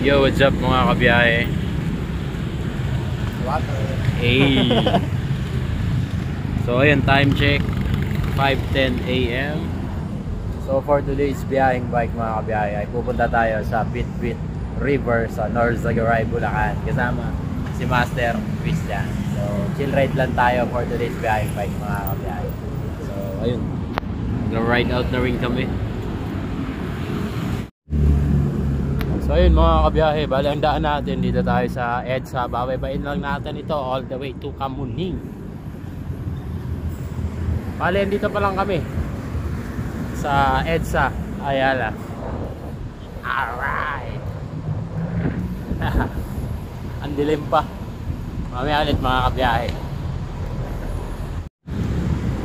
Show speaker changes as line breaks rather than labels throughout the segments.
Yo, what's up mga kabiyahe? Hey. So ayun, time check 5:10 AM. So for today's biyaheng bike mga kabiyahe ay pupunta tayo sa Bitbit River sa North Zagaray, Bulacan kasama si Master Christian. So chill ride lang tayo for today's biyaheng bike mga kabiyahe. So ayun, nag-ride out na rin kami. So ayun mga kabiyahe, bali ang daan natin dito tayo sa EDSA. Babaybayin lang natin ito all the way to Kamuning. Bali dito pa lang kami sa EDSA Ayala. Alright. Ang dilim pa. Mamaya ulit mga kabiyahe.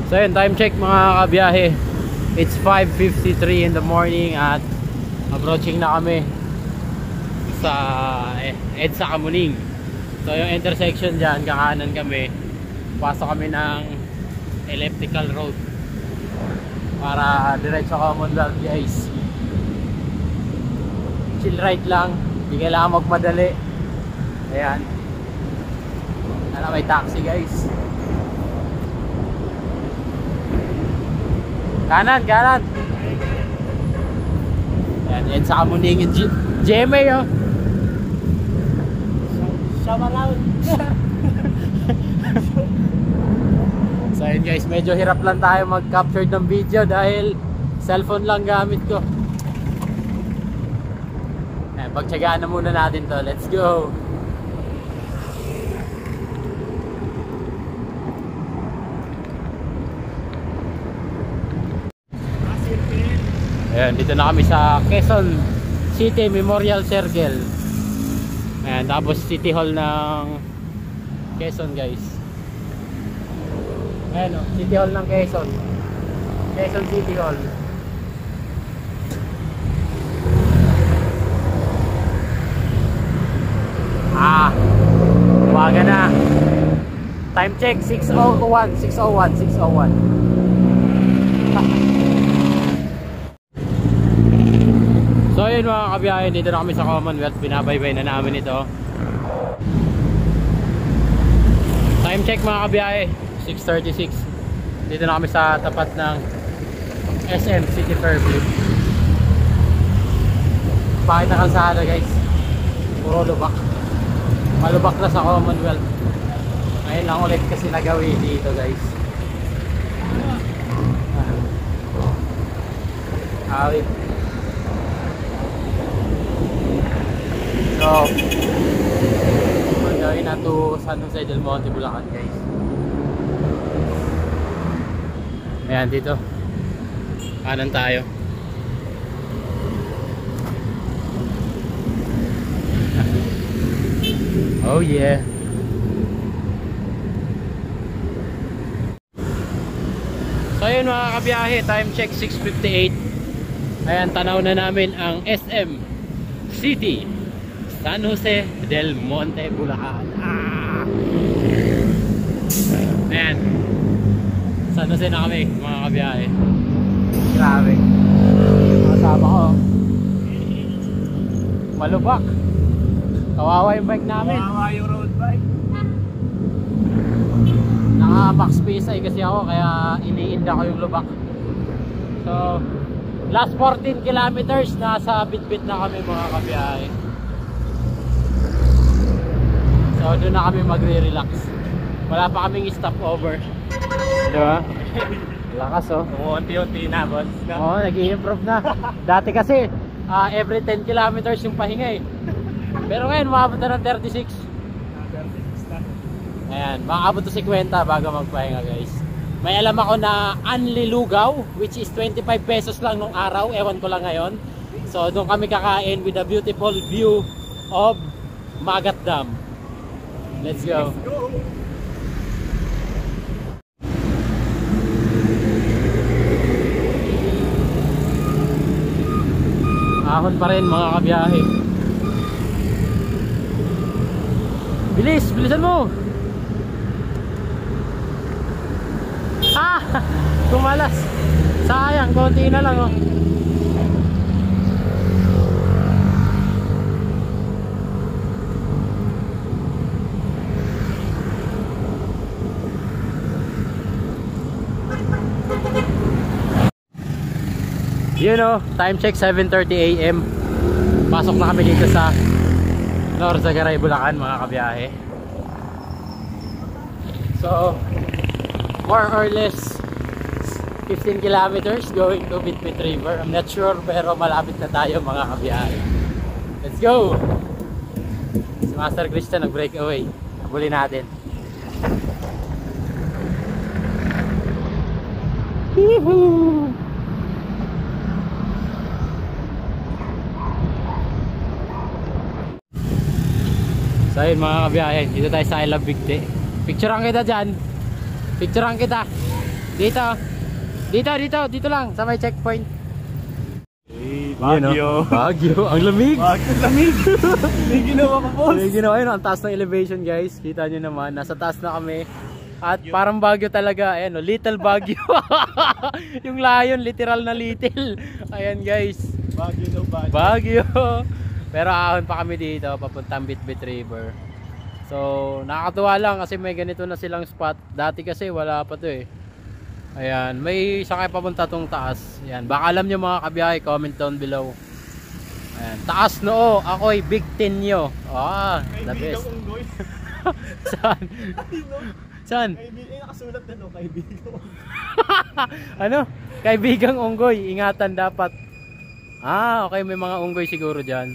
So ayun, time check mga kabiyahe. It's 5:53 in the morning at approaching na kami sa EDSA Kamuning. So yung intersection dyan, kakanan kami, pasok kami ng elliptical road para diretso Commonwealth guys. Chill ride lang, hindi kailangan magmadali. Ayan, sana may taxi guys. Kanan, kanan. Ayan, EDSA Kamuning yung GMA oh. Show around. So yun guys, medyo hirap lang tayo mag-capture ng video dahil cellphone lang gamit ko. Ayan, pagtsagaan na muna natin to. Let's go. Ayan, dito na kami sa Quezon City Memorial Circle. Ayan, tapos City Hall ng Quezon guys. Ayan o, City Hall ng Quezon. Quezon City Hall. Umaga na. Time check 6:01, 6:01, 6:01. So ayun mga kabiyahe, dito na kami sa Commonwealth. Binabaybay na namin ito. Time check mga kabiyahe 6:36. Dito na kami sa tapat ng SM City Fairview. Bakit na kalsada guys, puro lubak. Malubak na sa Commonwealth. Ngayon lang ulit kasi nagawin dito guys. Awit. So magawin na to San Jose del Monte, Bulacan guys. Ayan, dito kanan tayo. Oh yeah. So ayun mga kabiyahe, time check 6:58. Ayan, tanaw na namin ang SM City San Jose del Monte, Bulacan. Ayan, San Jose na kami mga kabiyahe. Grabe, kasama ko malubak. Kawawa yung bike namin.
Kawawa yung road bike.
Naka-back space ay kasi ako, kaya iniinda ko yung lubak. So last 14 kilometers nasa Bitbit na kami mga kabiyahe. So doon na kami magre-relax. Wala pa kaming stopover. Diba? Lakas oh.
Unti-unti na boss.
Oo, nag-i-improve na. Dati kasi every 10 kilometers yung pahinga eh. Pero ngayon maabot na ng 36. Ayan, makakabot to 50 bago magpahinga guys. May alam ako na Anlilugaw, which is 25 pesos lang nung araw. Ewan ko lang ngayon. So doon kami kakain with a beautiful view of Magat Dam. Let's go.
Let's go.
Ahon pa rin mga kabiyahe. Bilis, bilisan mo. Tumalas. Sayang, konti na lang oh. You know, time check 7:30 AM. Pasok na kami dito sa Norzagaray, Bulacan mga kabiyahe. So, more or less 15 kilometers going to Bitbit River. I'm not sure pero malapit na tayo mga kabiyahe. Let's go! Si Master Christian nag-breakaway. Habulin natin. Woohoo! So ayun mga kabiyahe, dito tayo sa I Love Bigte. Picturean kita dyan. Picturean kita. Dito lang sa may checkpoint.
Baguio.
Baguio, ang lamig.
Baguio, lamig. May ginawa ka, boss.
May ginawa yun, ang taas ng elevation guys. Kita nyo naman, nasa taas na kami. At parang Baguio talaga, ayan o, little Baguio. Yung layon, literal na little. Ayan guys.
Baguio no Baguio.
Baguio. Pero ahon pa kami dito, papuntang Bitbit River. So, nakakatuwa lang kasi may ganito na silang spot. Dati kasi wala pa to eh. Ayan, may sakay papunta tong taas. Ayan, baka alam nyo mga kabiyahe, comment down below. Ayan, taas noo, ako'y big tin nyo. Ah, the best.
Unggoy.
Saan? Saan?
Nakasulat na no, kaibigang.
Ano? Kaibigang unggoy, ingatan dapat. Ah, okay, may mga unggoy siguro dyan.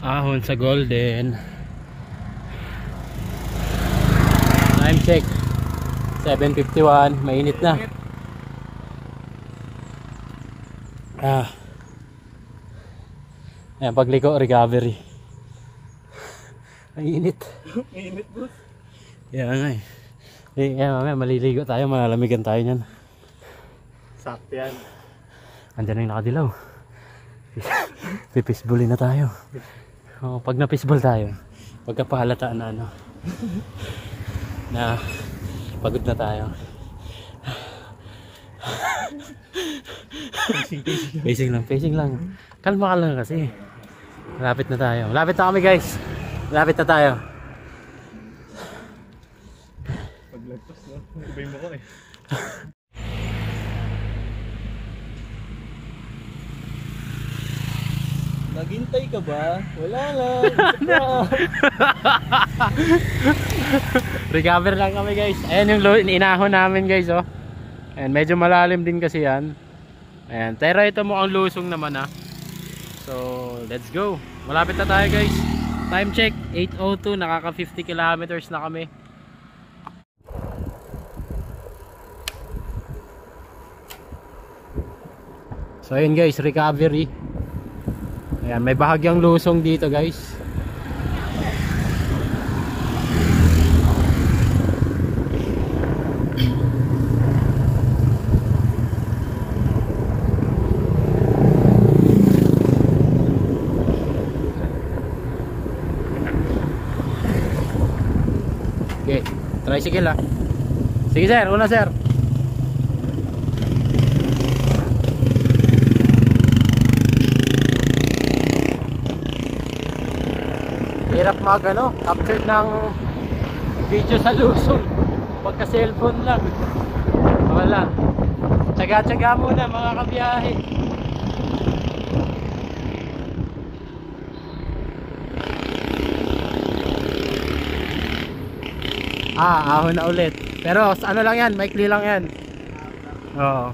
Ahon sa Golden. Time check 7:51, mainit na. Ayan, pagliko recovery. Mainit.
Mainit, boss.
Yan nga eh. Mamaya maliligo tayo, malalamigan tayo nyan.
Sakto yan.
Andyan na yung nakadilaw. Pipisbulin na tayo. Oh, pag napisbol tayo, pagkapahalataan na ano, na pagod na tayo. Pacing lang. Kalma ka lang kasi. Malapit na tayo. Malapit na kami guys. Malapit na tayo.
Paglagpas no, ibay mo ko eh. Naghintay ka ba? Wala lang.
Recover lang kami guys. Ayan yung inahon namin guys oh. Ayan, medyo malalim din kasi yan. Ayan, pero ito mukhang lusong naman ah. So, let's go. Malapit na tayo guys. Time check 8:02, nakaka 50 kilometers na kami. So ayun guys, recovery. Ayan, may bahagyang lusong dito guys. Okay, tricycle ah. Sige sir, una sir. Hirap mag ano, capture ng video sa lusong pagka cellphone lang. Wala. Tsaga-tsaga muna mga kabiyahe. Ahon na ulit. Pero ano lang yan, maikli lang yan. Oo.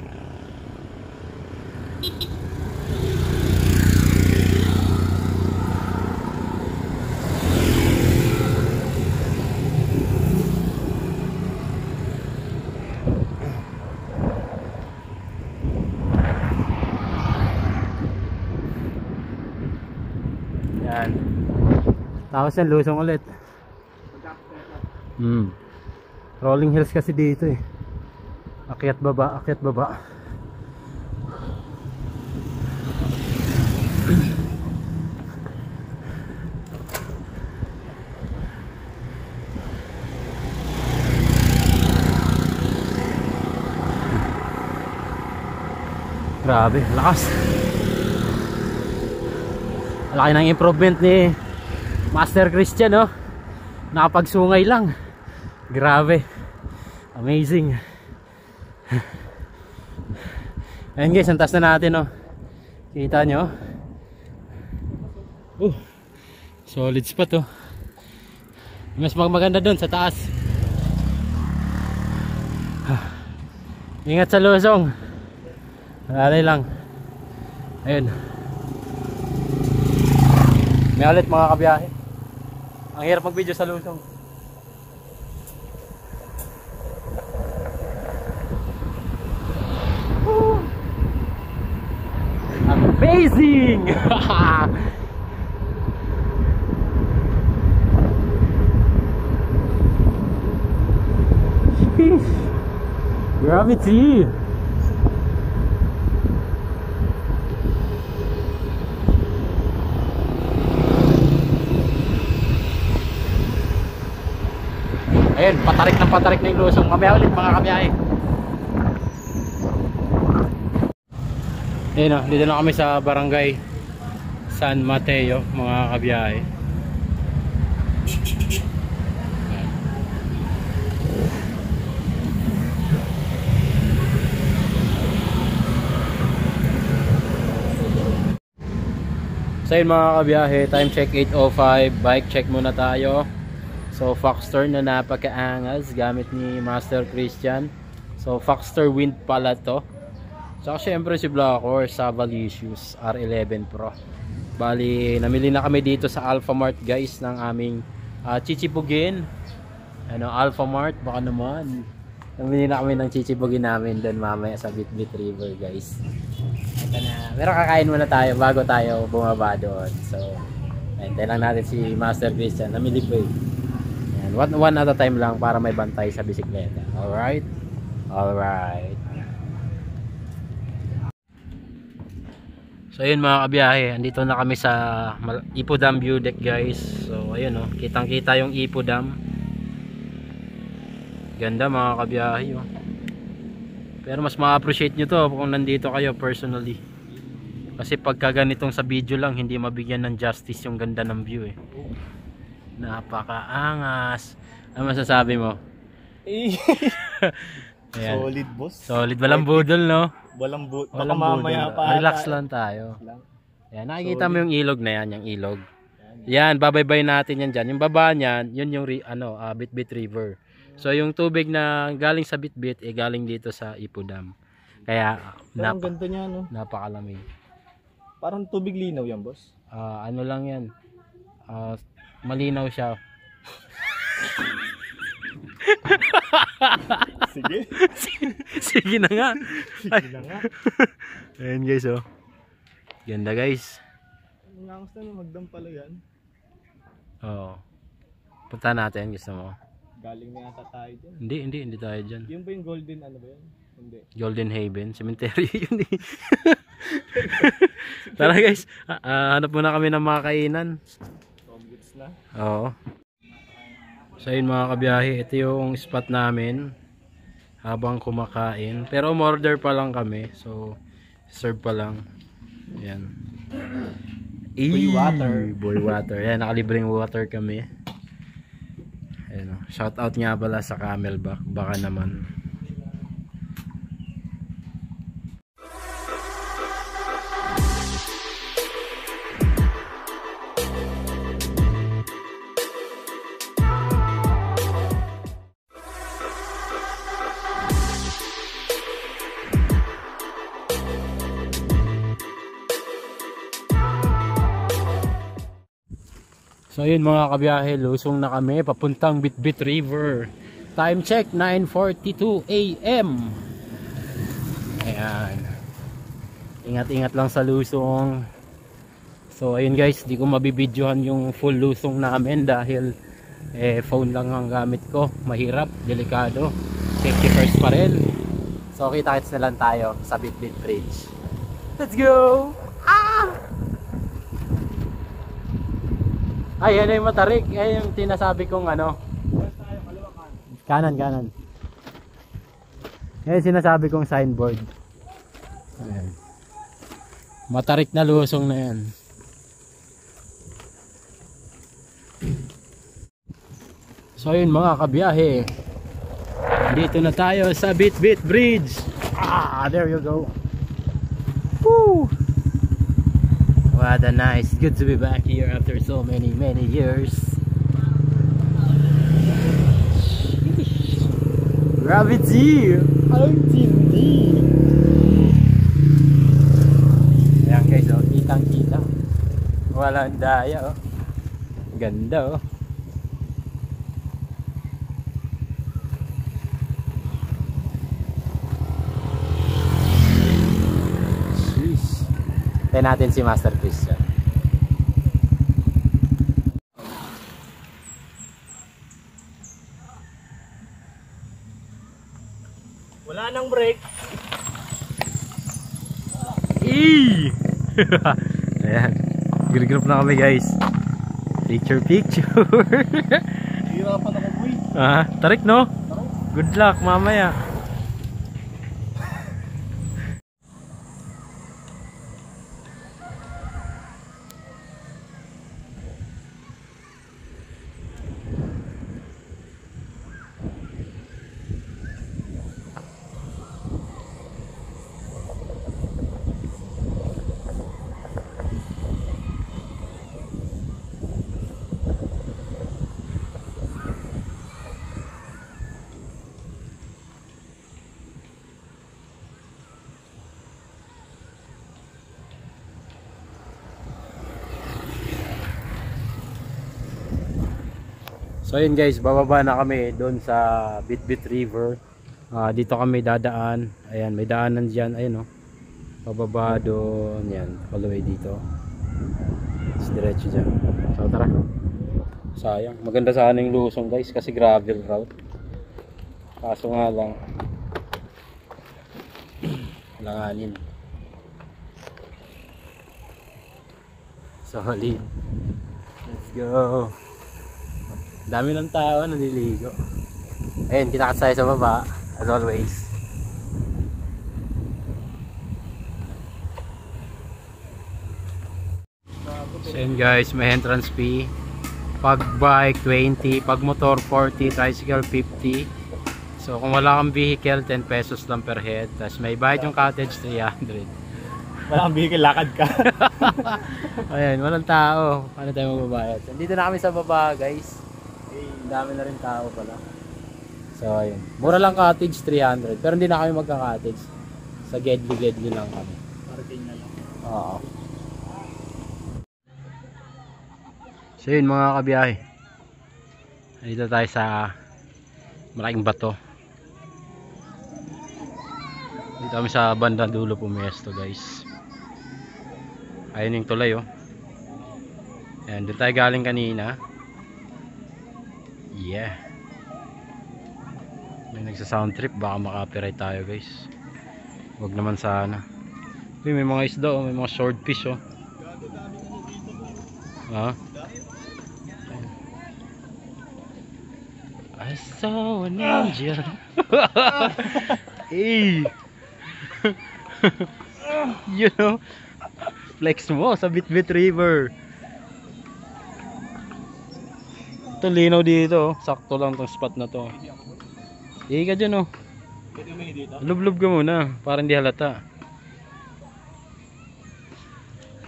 Yan. Tapos yan, lusong ulit. Rolling hills kasi dito eh. Akyat baba, akyat baba. Grabe, lakas. Laki ng improvement ni Master Christian, no? Nakapagsungay lang. Grabe. Amazing. Ayun guys, ang taas na natin, oh. Kita nyo? Solid spot, oh. Mas maganda dun sa taas. Ingat sa lusong. Alay lang. Ayun. May ulit mga kabiyahe. Ang hirap mag-video sa lusong. Amazing! Gravity! Ayun, patarik na yung lusong. Mamaya ulit mga kabiyahe. Ayun o, dito na kami sa barangay San Mateo mga kabiyahe. So yun mga kabiyahe, time check 8:05, bike check muna tayo. So Foxster na napakaangas gamit ni Master Christian. So Foxster Wind pala to. Saka syempre si Black Horse Savalicious R11 Pro. Bali namili na kami dito sa Alphamart guys ng aming chichibugin. Ano, Alphamart baka naman. Namili na kami ng chichibugin namin doon mamaya sa Bitbit River guys. Ito na. Pero kakain muna tayo bago tayo bumaba doon. So hintay lang natin si Master Christian. Namili po eh. One at a time lang para may bantay sa bisikleta. Alright? Alright. So ayun mga kabiyahe, andito na kami sa Ipo Dam view deck guys. So ayun oh, kitang kita yung Ipo Dam. Ganda mga kabiyahe oh. Pero mas ma-appreciate nyo to kung nandito kayo personally. Kasi pagka ganitong sa video lang, hindi mabigyan ng justice yung ganda ng view eh. Napakaangas. Ano masasabi mo?
Solid boss.
Solid, walang budol no?
Walang budol.
Walang
Mamaya
budol.
pa.
Relax lang tayo. Yan, nakikita mo yung ilog na yan, yung ilog. Yan, babaybay natin yan dyan. Yung baba niyan, yun yung Bitbit River. So yung tubig na galing sa Bitbit galing dito sa Ipo Dam. Kaya
ang ganda niya no.
Napakalamig.
Parang tubig linaw yan boss.
Ano lang yan. Malinaw siya.
Sige.
Sige na nga.
Sige na nga.
Ayan guys oh. Ganda guys.
Ang angas na magdam pala yan.
Oo. Punta natin, gusto mo.
Galing na yata tayo dyan.
Hindi tayo dyan.
Yung ba yung golden ano ba yan? Hindi.
Golden Haven, cemetery yun eh. Tara guys, hanap muna kami ng mga kainan.
Na.
Oo. So yun mga kabiyahe, ito yung spot namin habang kumakain. Pero umorder pa lang kami, so serve pa lang. Ayan.
Boy water.
Boy water. Ayan, nakalibreng water kami. Ayan, shout out nga pala sa Camelback, baka naman. So yun mga kabiyahe, lusong na kami papuntang Bitbit River. Time check 9:42 AM. Ayan. Ingat-ingat lang sa lusong. So ayun guys, di ko mabibidyohan yung full lusong namin dahil phone lang ang gamit ko. Mahirap, delikado. Safety first pa rin. So kita-kits na lang tayo sa Bitbit Bridge. Let's go! Ay, yan yung matarik. Ay, yung tinasabi kong ano. Kanan. Yan yung sinasabi kong signboard. Ayan. Matarik na lusong na yan. So, yun mga kabiyahe. Nandito na tayo sa Bitbit Bridge. There you go. Woo! What a nice. Good to be back here after so many years. Gravity! Ang tindi! Ayan guys, oh, kitang kita. Walang daya, oh. Ganda, oh. Jeez. Tayo natin si Master Christian.
Wala nang break.
Ayan. Group na kami guys. Picture.
Hirapan ako boy.
Tarik no? Good luck mamaya. So yun guys, bababa na kami doon sa Bitbit River. Dito kami dadaan. Ayan, may daanan dyan. Ayan o. Bababa doon. Yan, all the way dito. It's diretso dyan. So tara. Sayang. Maganda sana yung lusong guys kasi gravel route. Kaso nga lang langanin. Solid. Let's go. Dami ng tao naliligo. Ayun, kita tayo sa baba as always. So yun guys, may entrance fee. Pag bike 20, pag motor 40, tricycle 50. So kung wala kang vehicle 10 pesos lang per head. Tapos may bayad yung cottage 300.
Wala kang vehicle, lakad ka.
Ayan, walang tao. Paano tayo magbabayad? Dito na kami sa baba guys. Dami na rin tao pala. So ayun, mura lang cottage 300. Pero hindi na kami magka-cottage. Sa Gedli lang kami.
Parking na lang.
Oo. So yun mga kabiyahe, dito tayo sa malaking bato. Dito kami sa bandang dulo pumesto guys. Ayun yung tulay oh. Ayan, doon tayo galing kanina. Yeah. May nagsa-sound trip, baka maka-copyright tayo guys. Huwag naman sana. Uy, may mga isda oh, may mga swordfish oh. I saw an angel. Hey. You know, flex mo sa Bitbit River. Ito linaw dito, sakto lang tong spot na to. Hindi ka dyan oh. Lublob ka muna, para hindi halata.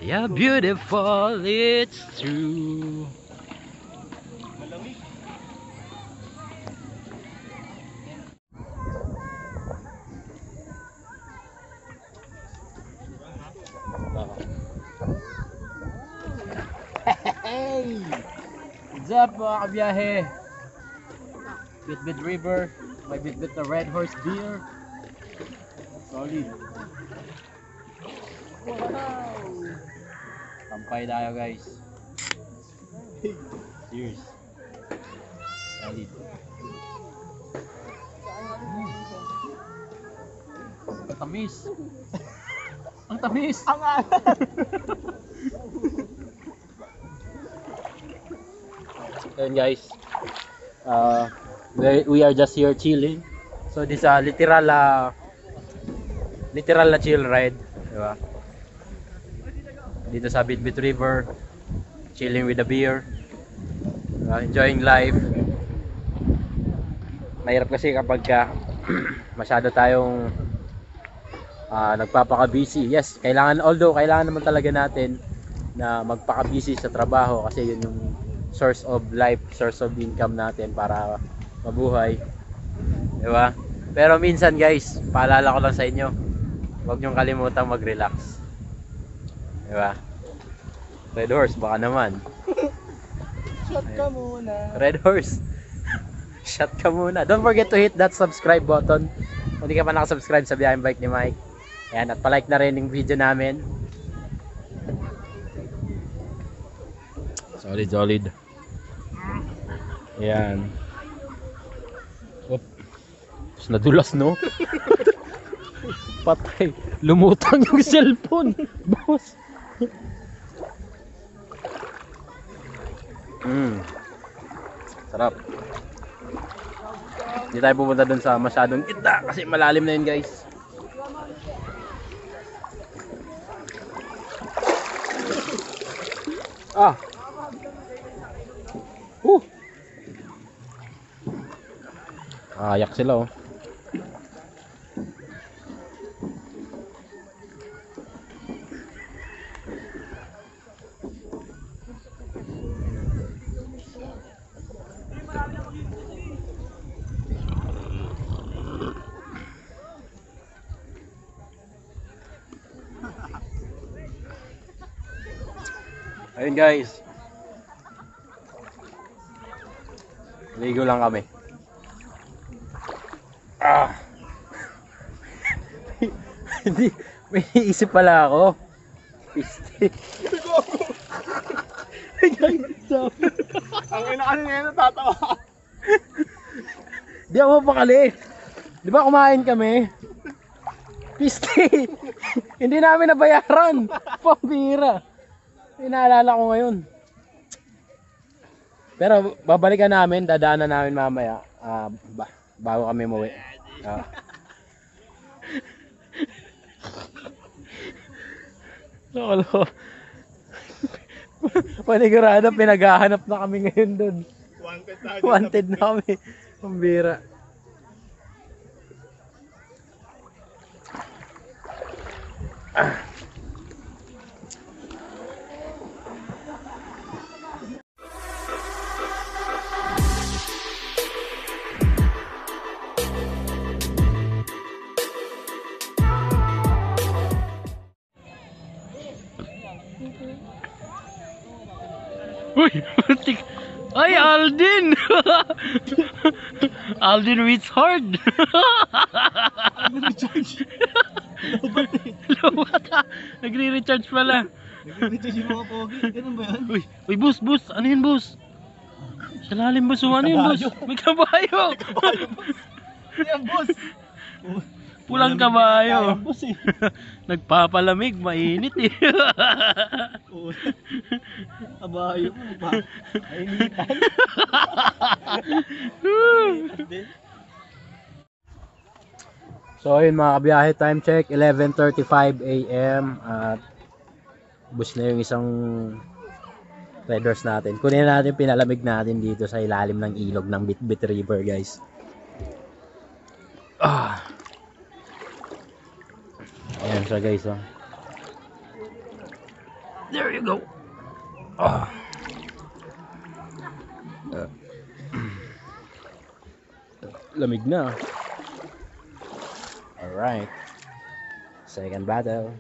Yeah, beautiful, it's true. Hey! What's up mga kabiyahe? Bitbit River. May Bitbit na Red Horse beer. Solid. Wow! Kampay tayo guys. Cheers. Solid. Ang tamis. Ang tamis. Ang alat. Ayun guys, we are just here chilling. So this literal na chill ride, diba? Dito sa Bitbit River, chilling with a beer, enjoying life. Mahirap kasi kapag masyado tayong nagpapaka-busy. Yes, kailangan naman talaga natin na magpaka-busy sa trabaho kasi yun yung source of life, source of income natin para mabuhay. Diba? Pero minsan guys, paalala ko lang sa inyo, huwag niyong kalimutang mag-relax. Diba? Red Horse, baka naman.
Shot ka muna.
Red Horse, shot ka muna. Don't forget to hit that subscribe button kung hindi ka pa nakasubscribe sa Biyaheng Bike ni Mike. Ayan, at palike na rin yung video namin. Solid. Ayan. Oop. Tapos nadulas, no? Patay. Lumutang yung cellphone. Boss. Sarap. Hindi tayo pupunta dun sa masyadong gitna kasi malalim na yun, guys. Ayak sila, oh. Ayun guys, ligo lang kami. Hindi, may iisip pala ako. Piste.
Ang ina kasi ngayon natatawa.
Di ako mapakali. Di ba kumain kami? Piste. Hindi namin nabayaran. Pambira. Inaalala ko ngayon. Pero babalikan namin, dadaanan namin mamaya bago kami umuwi. Lolo. Panigurado, pinaghahanap na kami ngayon doon. Wanted na kami. Pambira. Uy, muntik. Ay, Aldin! Aldin reads hard. Lobat ha. Nagre-recharge pala.
Nag-recharge yung mga pogi. Ganun ba yan?
Uy, boss. Ano yun, boss? Sa lalim, boss. Ano yun, boss? May kabayo.
Yan, boss.
Pulang kabayo.
Boss eh.
Nagpapalamig, mainit eh.
Kabayo mo ba? Mainitan.
So ayun mga kabiyahe, time check 11:35 AM at bus na yung isang Red Horse natin. Kunin natin, pinalamig natin dito sa ilalim ng ilog ng Bitbit River, guys. Ayan siya, guys, oh. There you go. Lamig na. Alright. Second battle.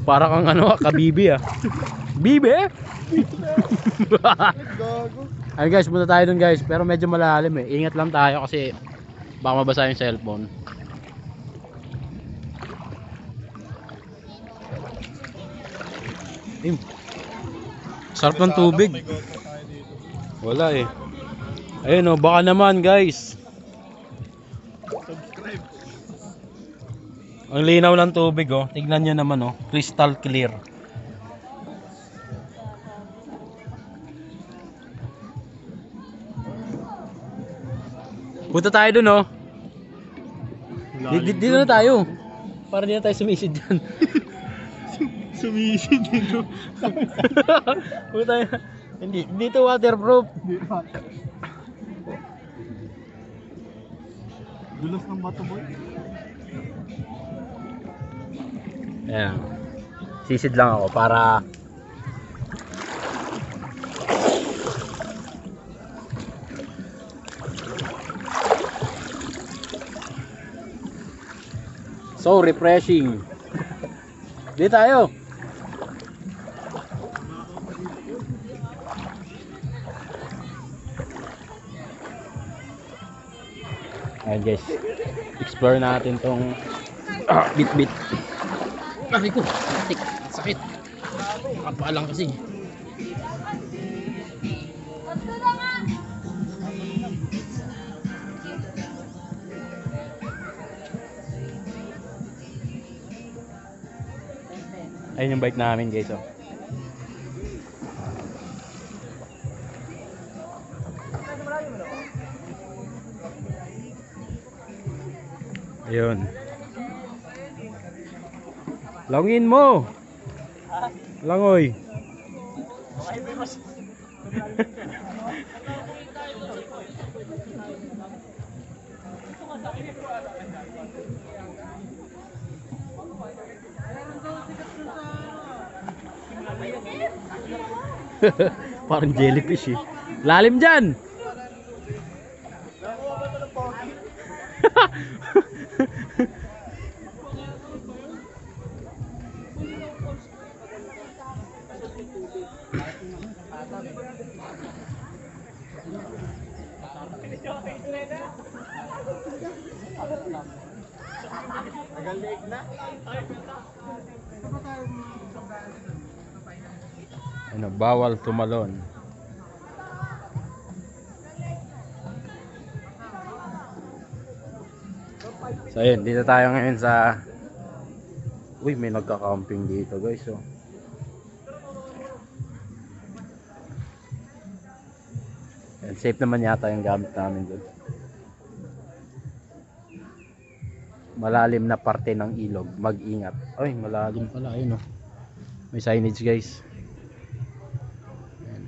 Para kang ano, kabibi ah. Bibi? Ayun guys, punta tayo dun guys. Pero medyo malalim eh. Ingat lang tayo kasi baka mabasa yung cellphone. Sarap ng tubig. Wala eh. Ayun oh, baka naman guys.
Subscribe.
Ang linaw ng tubig oh. Tignan nyo naman oh. Crystal clear. Punta tayo dun oh. Dito na tayo. Para di na tayo sumisid dyan.
Sumisid dito.
Puta yan. Hindi, dito waterproof.
Dulos ng bato boy.
Ayan. Sisid lang ako para so refreshing. Di tayo. Ayan guys, explore natin tong bit-bit. Aray ko, sakit. Kapalang kasi. Ayun yung bike namin guys, oh. Ayun. Langin mo. Langoy. Parang jellyfish eh. Lalim dyan. Ano, bawal tumalon. So ayun, dito tayo ngayon sa uy, may nagka-camping dito guys, oh. And safe naman yata yung gamit namin doon. Malalim na parte ng ilog, mag-ingat. Ay, malalim pala, ayun, oh. May signage guys. Ayan.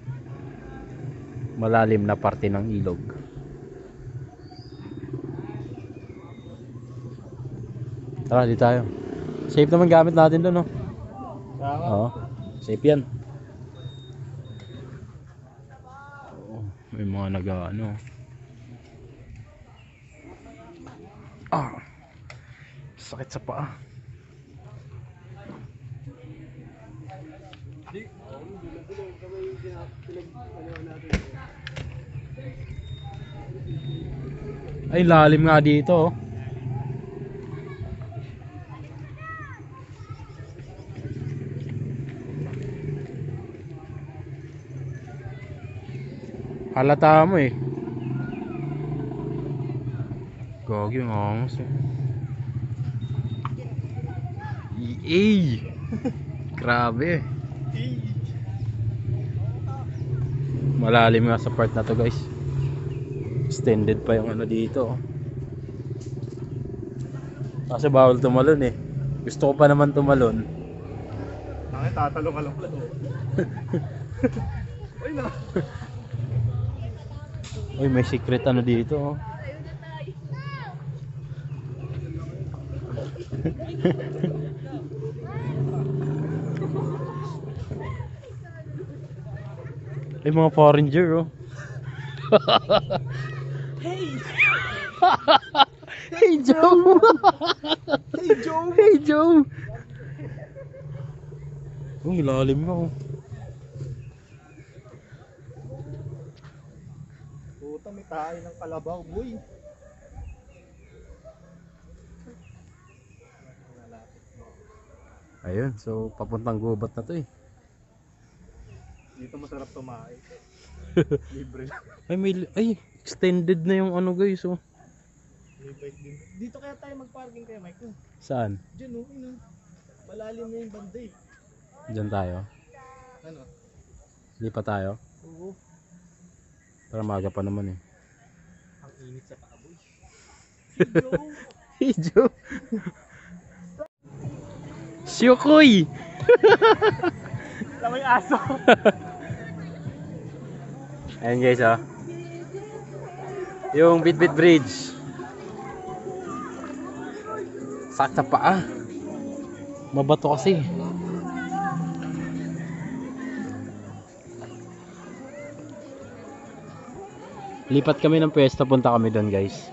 Malalim na parte ng ilog. Tara, di tayo. Safe naman gamit natin doon, no? Oo, safe yan. Oo, may mga ano. Sakit sa paa. Ay, lalim nga dito, oh. Halata mo eh. Gagi yung angos eh. Grabe. Malalim nga sa part na to guys. Extended pa yung ano dito, oh. Kasi bawal tumalon eh. Gusto ko pa naman tumalon.
Ay, tatalo ka lang pala. Uy na.
Uy, may secret ano dito, oh. Ay, mga foreigner, oh.
Hey!
Hey Joe!
Hey Joe!
Hey Joe! Uy, lalim nga, oh.
Puta, may tayo ng kalabaw, boy.
Ayun, so papuntang gubat na to eh.
Dito masarap tumae. Libre lang.
Ay, extended na yung ano guys, oh.
Libre din. Dito kaya tayo mag-parking kaya, Mike?
Saan?
Diyan, oh, ino. Malalim na yung banda eh.
Diyan tayo.
Ano?
Hindi pa tayo.
Oo.
Para maga pa naman eh.
Ang init sa paaboy. Hey Joe!
Hey Joe! Syukoy!
Alam mo yung aso.
Ayan guys, oh. Yung Bitbit Bridge. Sakta pa, ah. Mabato kasi. Lipat kami ng pwesto, punta kami doon, guys.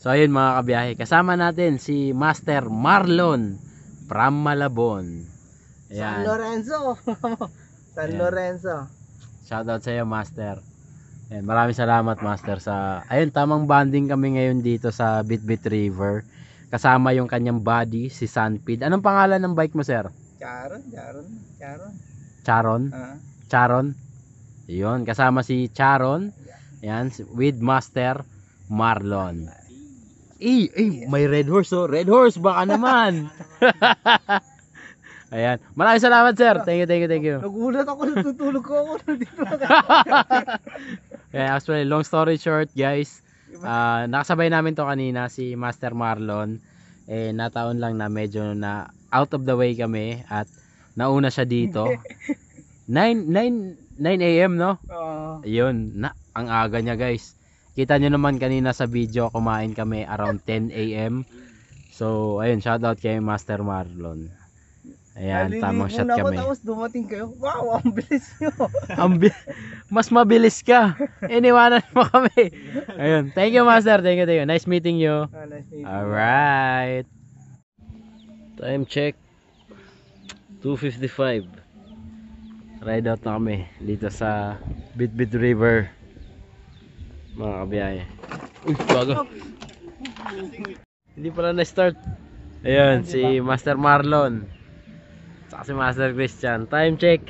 So ayun mga kabiyahe, kasama natin si Master Marlon from Malabon.
San
Ayan.
Lorenzo. San
Ayan.
Lorenzo.
Shoutout sa iyo, Master. Ayan, maraming salamat, Master, sa ayun, tamang bonding kami ngayon dito sa Bitbit River. Kasama yung kanyang buddy, si Sanpid. Anong pangalan ng bike mo, sir?
Charon.
Charon? Charon? Yun, kasama si Charon. Ayan, with Master Marlon. May red horse, oh. Red horse, baka naman. Ayan. Maraming salamat, sir. Thank you.
Nagulat ako, natutulog ko ako dito.
Okay, actually, long story short, guys. Nakasabay namin to kanina, si Master Marlon. Nataon lang na medyo na out of the way kami at nauna siya dito. 9 AM, no? Ayun, ang aga niya, guys. Kita nyo naman kanina sa video, kumain kami around 10 AM. So, ayun, shoutout kay Master Marlon. Ayan, tamang shot kami.
Tapos dumating kayo. Wow, ang bilis nyo.
Mas mabilis ka. Iniwanan mo kami. Ayun, thank you, Master. Thank you. Nice meeting you.
Nice meeting you.
Alright. Time check. 2:55. Ride out na kami dito sa Bitbit River. Mga kabiyahe. Uy, bago. Hindi pala na-start. Ayun, si Master Marlon. Saka si Master Christian. Time check.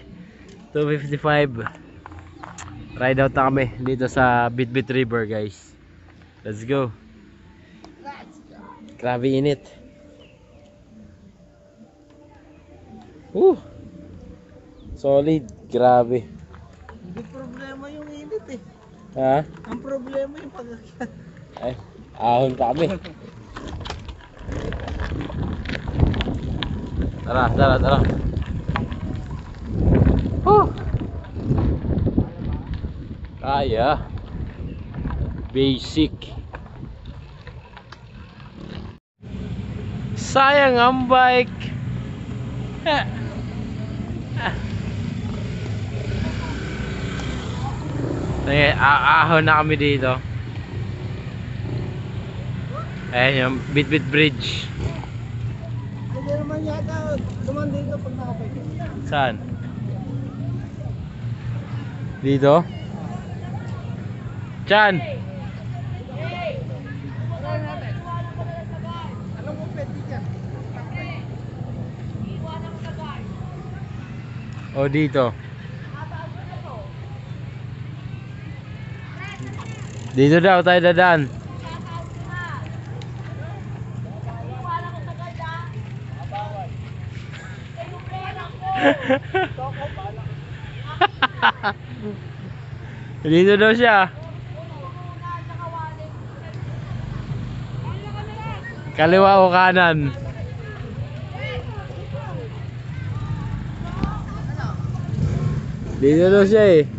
2:55. Ride out na kami dito sa Bitbit River, guys. Let's go. Grabe init. Solid. Grabe.
Hindi problema yung init eh.
Ha?
Ang problema yung pag-akyat.
Ay, ahon pa kami. Tara. Kaya. Basic. Sayang ang bike. Ahon na kami dito. Ayan yung Bitbit Bridge.
Hindi naman yata duman dito pag nakapagod.
Saan? Dito? Chan!
Alam mo pwede dyan.
O dito? Dito daw tayo dadaan. Dito daw siya. Kaliwa o kanan? Dito daw siya eh.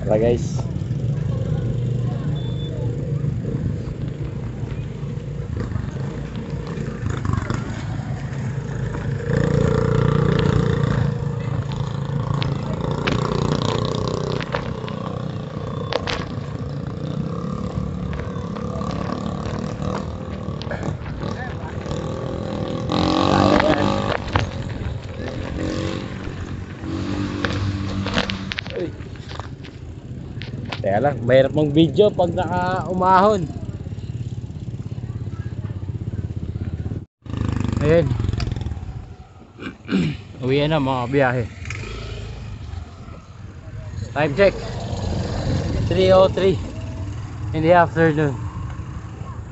Tara guys. Kaya lang, mahirap mong video pag naka-umahon. Ayun. Uwi na mga biyahe. Time check. 3:03 in the afternoon.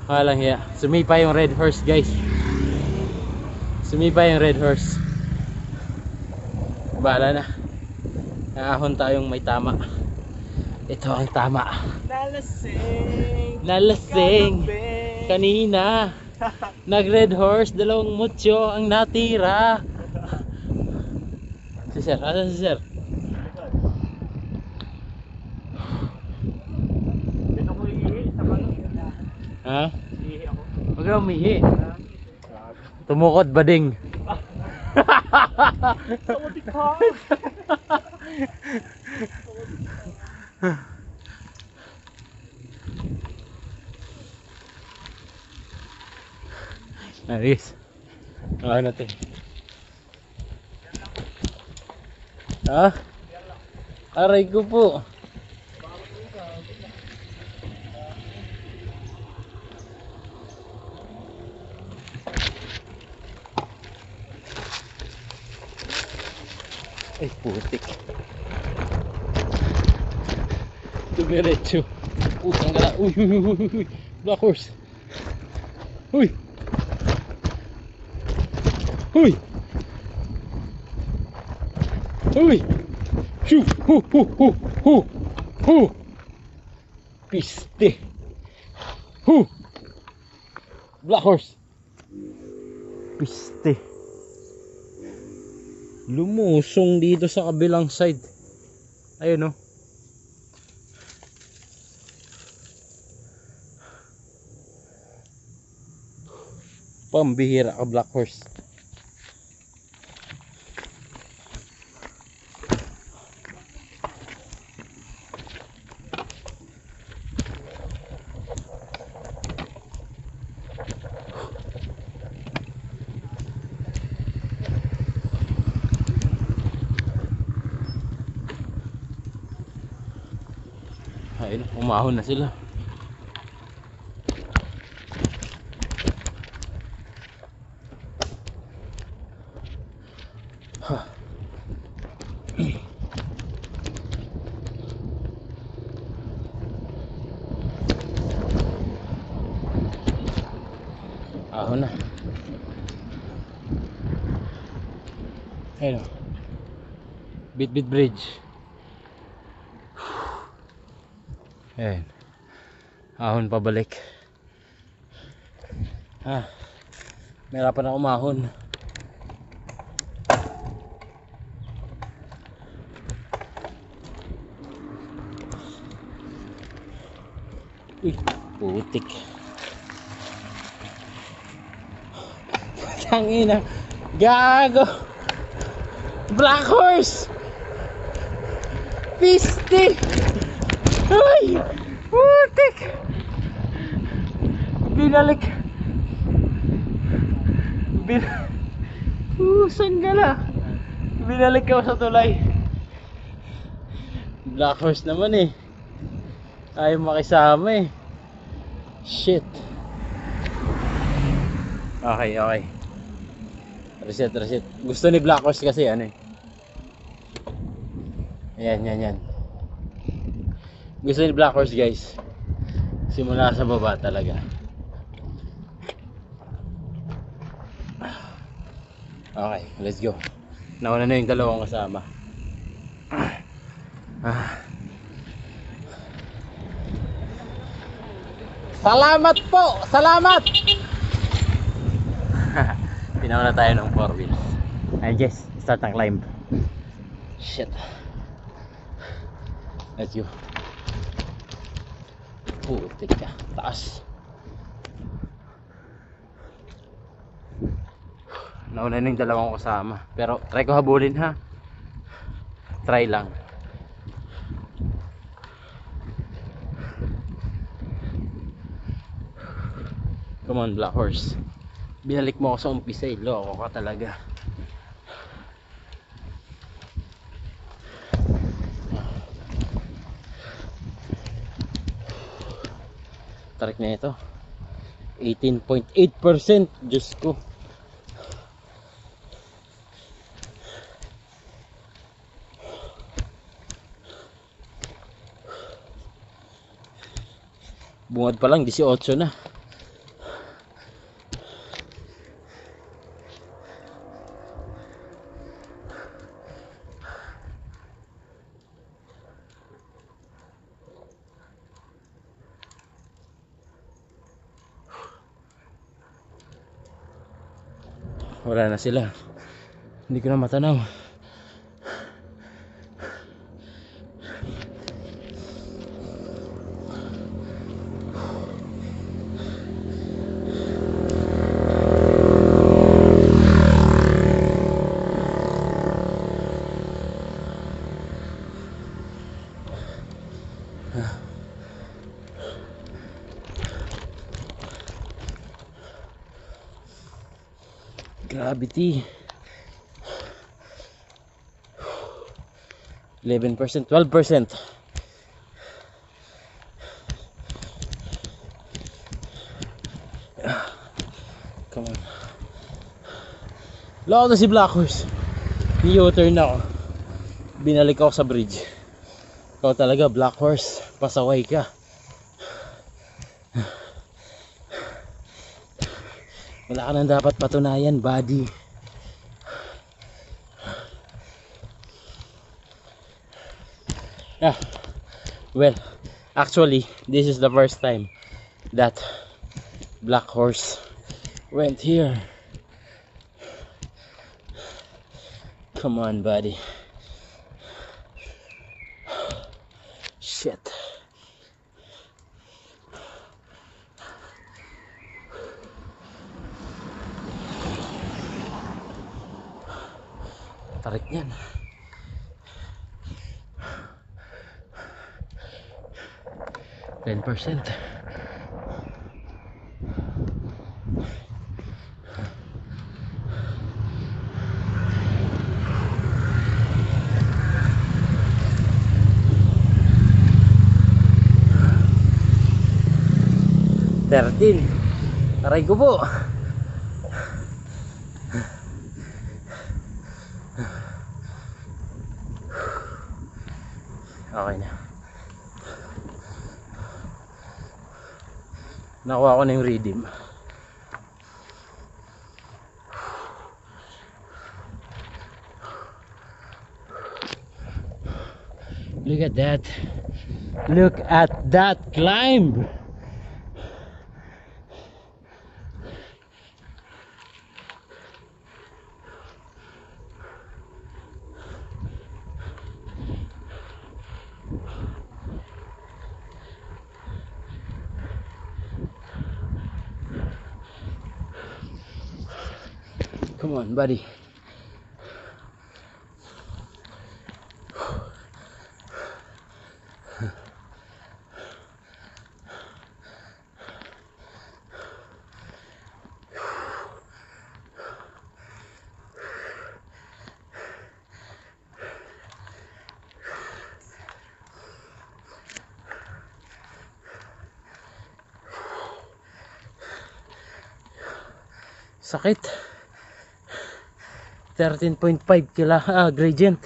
Walang hiya. Sumipa yung red horse, guys. Sumipa yung red horse. Bahala na. Ahon tayong may tama. Ito ang tama.
Lalasing.
Nalasing
Kagabi.
kanina. Nag red horse, dalawang mucho ang natira. Si sir, asan si sir?
Dito ko iihi sa ano?
Ha?
Iihi ako.
Huwag kang umihi. Tumukod bading.
Tawatik ka.
Nice. Ano natin? Ha? Aray ko po. Ay, putik. Dumiretso. Putang gala. Uy, uy, uy, uy, uy. Black horse. Uy. Uy. Uy. Shoo. Hu, hu, hu, hu. Hu. Piste. Hu. Black horse. Piste. Lumusong dito sa kabilang side. Ayun, oh. Pambihira ka, black horse. Ayun, umahon na sila. Ahon na. Ayun, Bit-Bit Bridge. Ayan. Ahon pabalik. Mahirapan na umahon. Uy, putik. Tangina. Gago. Black horse. Piste. Uy, putik. Binalik. Sanggala. Binalik ako sa tulay. Black horse naman eh. Ayaw makisama eh. Shit. Okay, okay. Reset, reset. Gusto ni Black horse kasi ano eh. Ayan, yan, yan. Gusto ni Black horse, guys. Simula sa baba talaga. Okay, let's go. Nauna na yung dalawang kasama. Salamat po! Salamat! Pinauna tayo ng 4 wheels. Ay, yes, start ang climb. Shit. Let's go. Putik ka, taas. Nauna na yung dalawang kasama. Pero try ko habulin ha. Try lang. Come on, Black horse. Binalik mo ako sa umpisa eh. Loko ka talaga. Tarik na ito. 18.8%. Diyos ko. Bungad pa lang 18 na. Wala na sila. Hindi ko na matanaw. Gravity 11%, 12%. Come on. Loko na si Black Horse. U-turn ako. Binalik ako sa bridge. Ikaw talaga Black Horse, pasaway ka. Wala ka nang dapat patunayan, buddy. Yeah. Well, actually, this is the first time that Black Horse went here. Come on, buddy. Shit. Tarik niyan. %. Aray ko po. Okay na. Nakuha ko na yung redeem. Look at that. Look at that climb. Come on, buddy. Sakit. 13.5 gradient.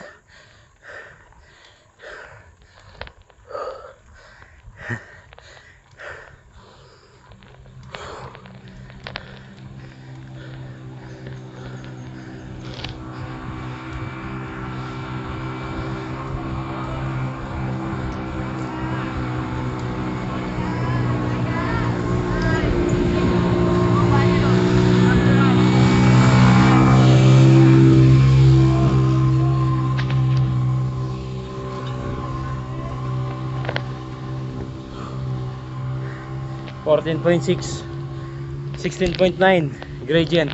.6 16.9 gradient.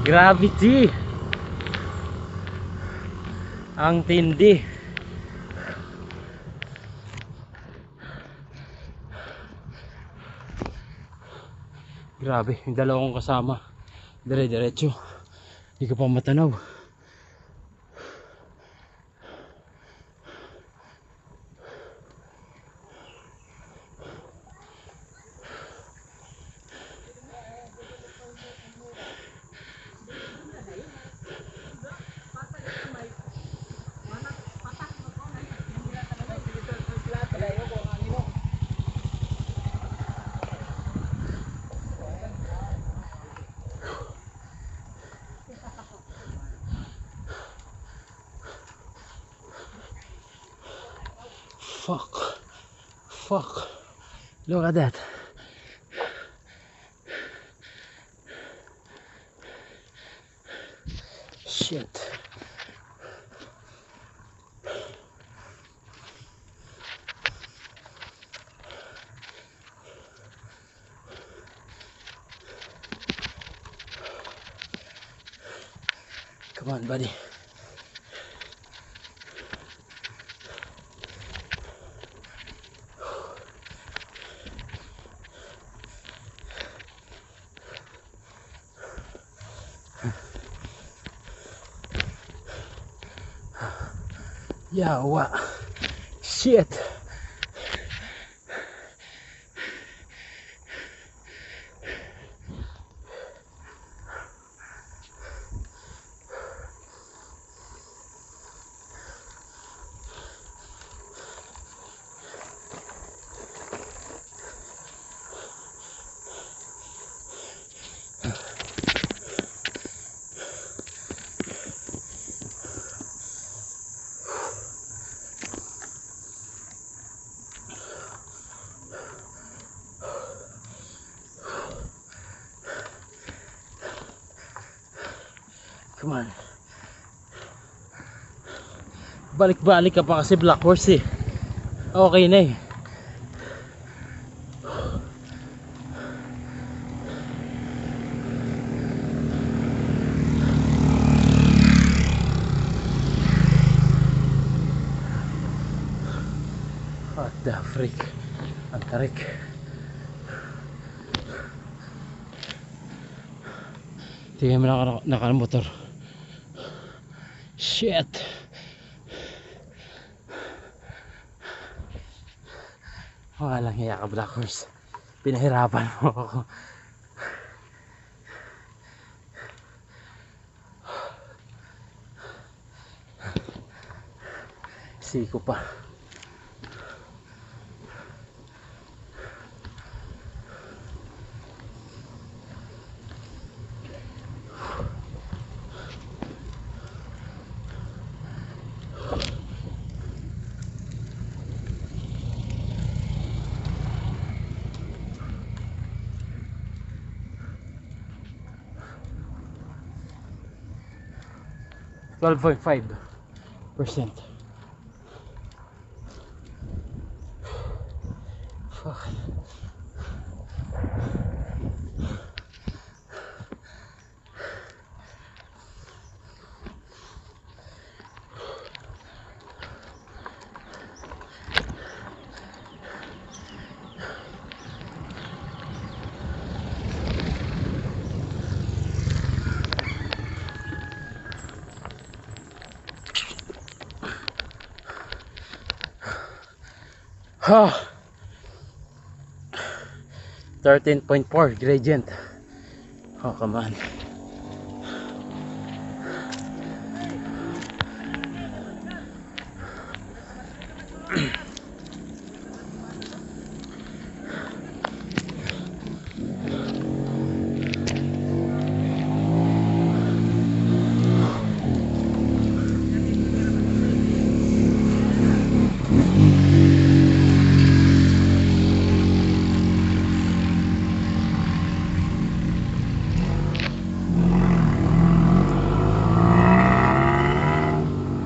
Gravity. Ang tindi. Grabe, yung dalawang kasama dire-diretso, hindi ka pa matanaw. Fuck. Fuck. Look at that. Shit. Come on, buddy. Yeah, what? Shit. Come on. Balik-balik ka pa kasi Black Horse eh. Okay na eh. What the freak? Ang tarik. Tingnan mo na nakamotor. Shit. Walang hiya ka Black Horse. Pinahirapan mo ako. Siko pa. %12.5%. Fuck. Ah, 13.4 gradient. Oh, come on.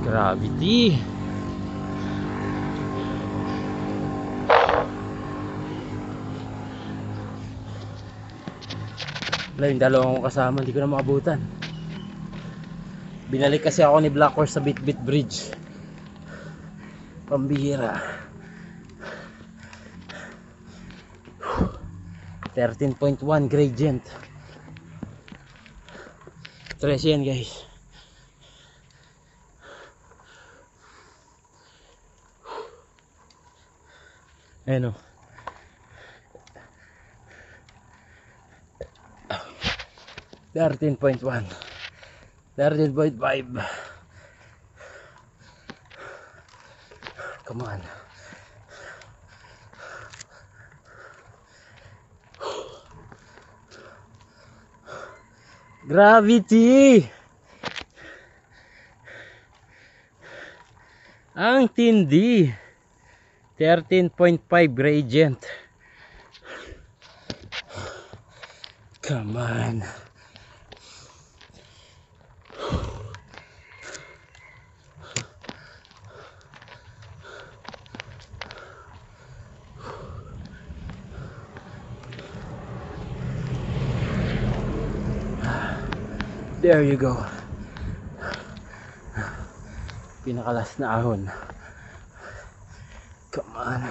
Gravity. Wala, yung dalawang kong kasama, hindi ko na maabutan. Binalik kasi ako ni Black Horse sa Bitbit Bridge. Pambihira. 13.1 gradient. 13 yan guys. Ayan o. 13.1 13.5. Come on. Gravity. Ang tindi. 13.5 gradient. Come on. There you go. Pinakalas na ahon. Come on.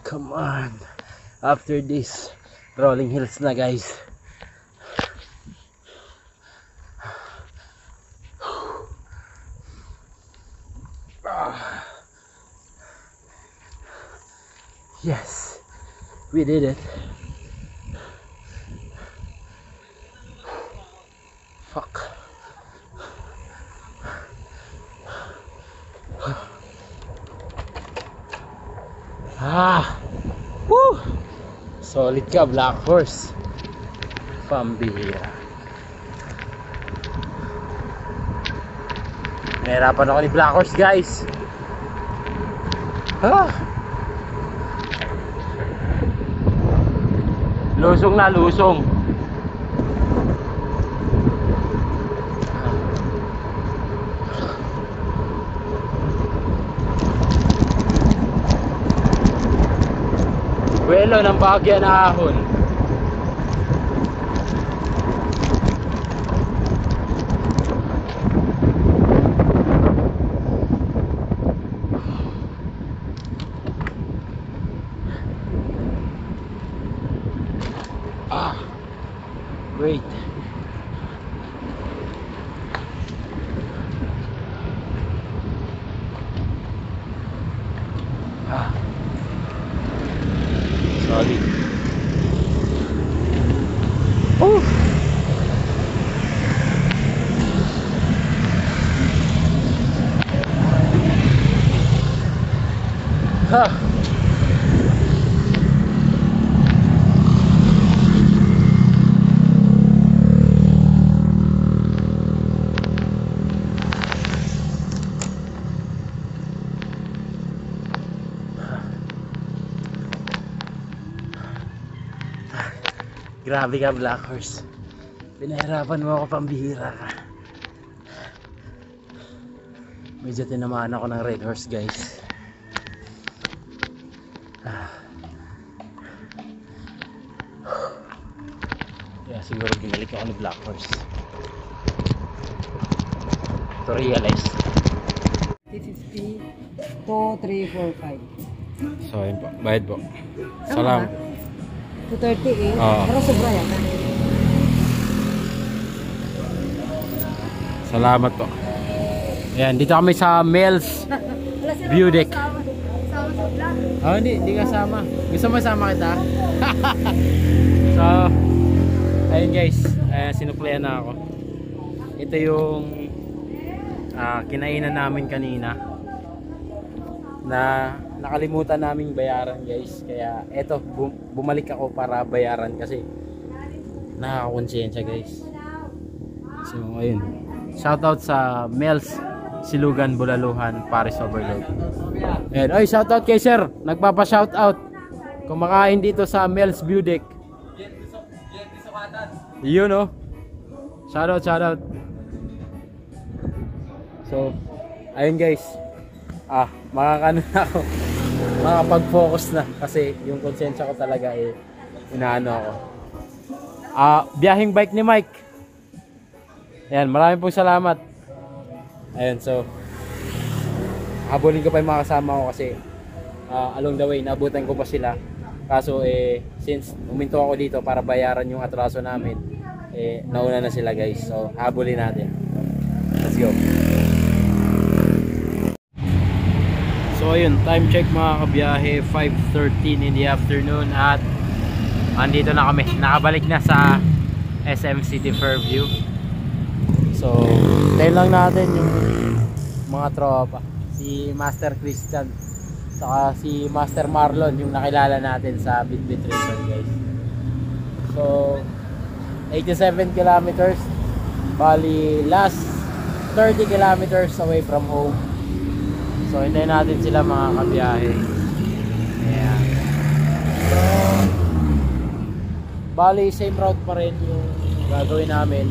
Come on. After this, rolling hills na guys. Yes, we did it. Fuck. Woo! Solid ka, Black Horse. Pambihira. Nahirapan ako ni Black Horse, guys. Lusong na lusong. Buwelo ng bahagya na ahon. Wait. Solid. Oh. Grabe ka, Black Horse. Pinahirapan mo ako, pambihira ka. Medyo tinamaan ako ng Red Horse, guys. Kaya siguro binalik ako ni Black Horse to realize.
350, 2, 3, 4, 5.
So ayun po, bayad po. Salam.
230 pero sobra yan.
Salamat po. Ayan, dito kami sa Mel's View Deck. Oh, hindi kasama. Gusto mo sama kita? So, ayun guys, sinuklean na ako. Ito yung kinainan namin kanina na nakalimutan naming bayaran, guys. Kaya eto, bumalik ako para bayaran kasi nakakakonsensya, guys. So ayun, shoutout sa Mel's Silugan, Bulaluhan, Paris Overload. Ayan, oy, shoutout kay sir, nagpapa-shoutout. Kumakain dito sa Mel's View Deck. Yun, oh. Shoutout. So ayun guys, makakano na ako, makapag-focus na kasi yung konsensya ko talaga inaano ako. Biyaheng bike ni Mike. Ayan, maraming pong salamat. Ayan, so habulin ko pa yung mga kasama ko kasi along the way naabutan ko pa sila. Kaso since uminto ako dito para bayaran yung atraso namin, nauna na sila, guys. So habulin natin. Let's go. So ayun, time check mga kabiyahe, 5:13 in the afternoon at andito na kami, nakabalik na sa SM City Fairview. So tayo lang natin yung mga tropa, si Master Christian saka si Master Marlon, yung nakilala natin sa Bitbit Resort, guys. So 87 kilometers, bali last 30 kilometers away from home. So hintayin natin sila mga kabiyahe. Ayan. So bali same route pa rin yung gagawin namin.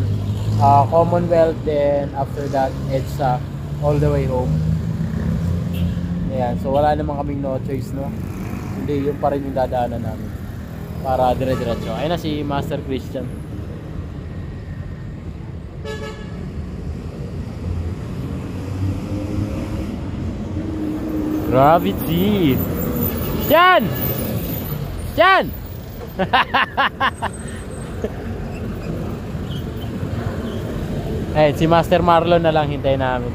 Commonwealth, then after that EDSA all the way home. Ayan, so wala naman kaming no choice, no? Hindi, yun pa rin yung dadaanan namin para dire-diretso. Ayun na si Master Christian. Gravity! Yan! Yan! Eh, si Master Marlon na lang hintayin namin.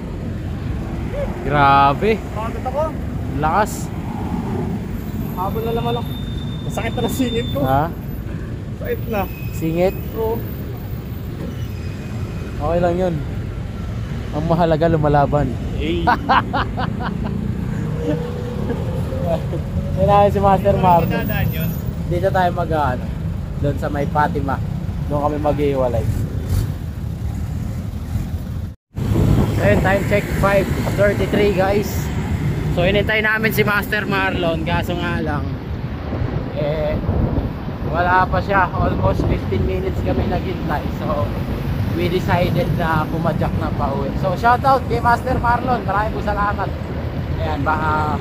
Grabe.
Bakit ako?
Lakas.
Habol na naman ako. Masakit na singit ko.
Ha?
Sakit na.
Singit?
Oo.
Okay lang yun. Ang mahalaga lumalaban.
Eh.
Yan namin si Master Marlon.
Dadaan yun?
Dito tayo mag-ano. Doon sa may Fatima. Doon kami mag-iwalay. Ayun, time check 5:33 guys. So inintay namin si Master Marlon, kaso nga lang wala pa siya. Almost 15 minutes kami naghintay. So we decided na pumadyak na pauwi. So shoutout kay Master Marlon, maraming po salamat. Ayan, baka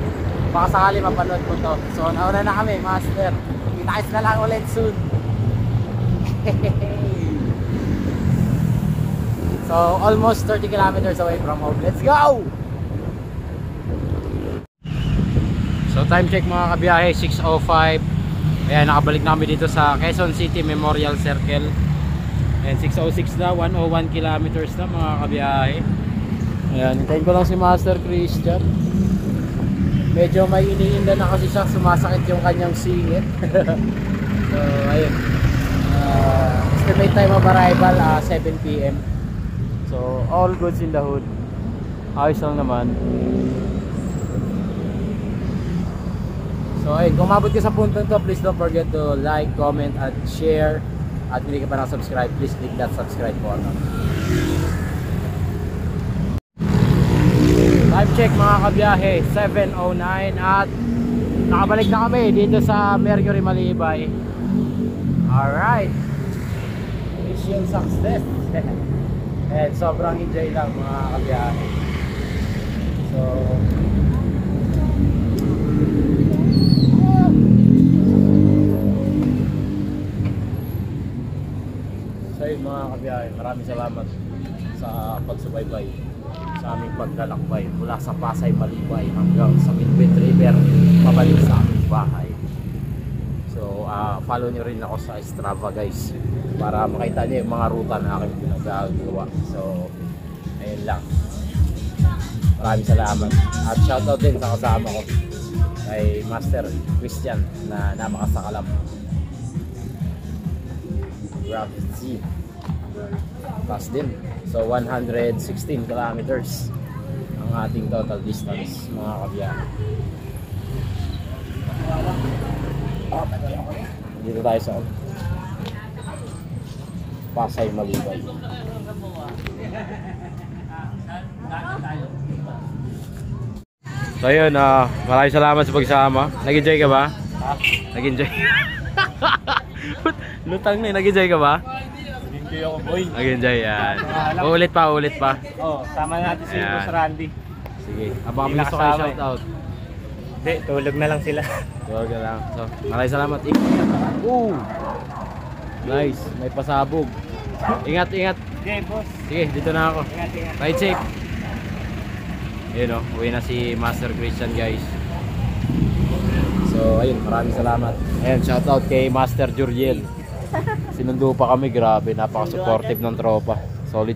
sakali mapanood mo to. So nauna na kami, Master. Kita-kits na lang ulit soon. So almost 30 kilometers away from home. Let's go! So time check mga kabiyahe, 6:05. Ayan, nakabalik na kami dito sa Quezon City Memorial Circle. And 6:06 na, 101 kilometers na mga kabiyahe. Ayan, hintayin ko lang si Master Christian. Medyo may iniinda na kasi siya, sumasakit yung kanyang singit. So ayun, estimate time of arrival 7 PM. So all goods in the hood. Ayos lang naman. So ayun, kung umabot ka sa punto to, please don't forget to like, comment, and share. At hindi ka pa na-subscribe, please click that subscribe button. Time check mga kabiyahe, 7:09. At nakabalik na kami dito sa Mercury Malibay. Alright, mission success. And sobrang enjoy lang mga kabiyahe. So yun mga kabiyahe, maraming salamat sa pagsubaybay sa aming paglalakbay mula sa Pasay Malibay hanggang sa Midway River pabalik sa aming bahay. So follow nyo rin ako sa Strava guys para makita nyo yung mga ruta na aking pinagagawa. So ayun lang, maraming salamat at shoutout din sa kasama ko kay Master Christian na namakasakalam. Gravity pass din. So 116 kilometers ang ating total distance mga kabiyahe. Dito tayo sa Pasay Malibay. So yun, maraming salamat sa pagsama. Nag-enjoy ka ba?
Ha?
Nag-enjoy? Lutang na, nag-enjoy ka ba?
Nag-enjoy ako boy.
Nag-enjoy yan. Ulit pa.
Oh, sama natin si Boss Randy.
Sige, abang kami gusto kayo shoutout.
Hindi, tulog na lang sila.
Tulog na lang. So, maraming salamat. Nice, may pasabog. Ingat.
Okay, boss.
Sige, dito na ako.
Ingat.
Ride safe. Ayun o, uwi na si Master Christian guys. So ayun, maraming salamat. Ayun, shoutout kay Master Juriel. Sinundo pa kami, grabe, napaka-supportive ng tropa. Solid.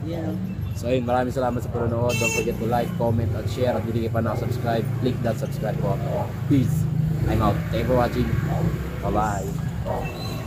Yeah.
So ayun, maraming salamat sa panonood. Don't forget to like, comment, at share. At hindi ka pa nakasubscribe, click that subscribe button. Peace. I'm out. Thank you for watching. Bye-bye.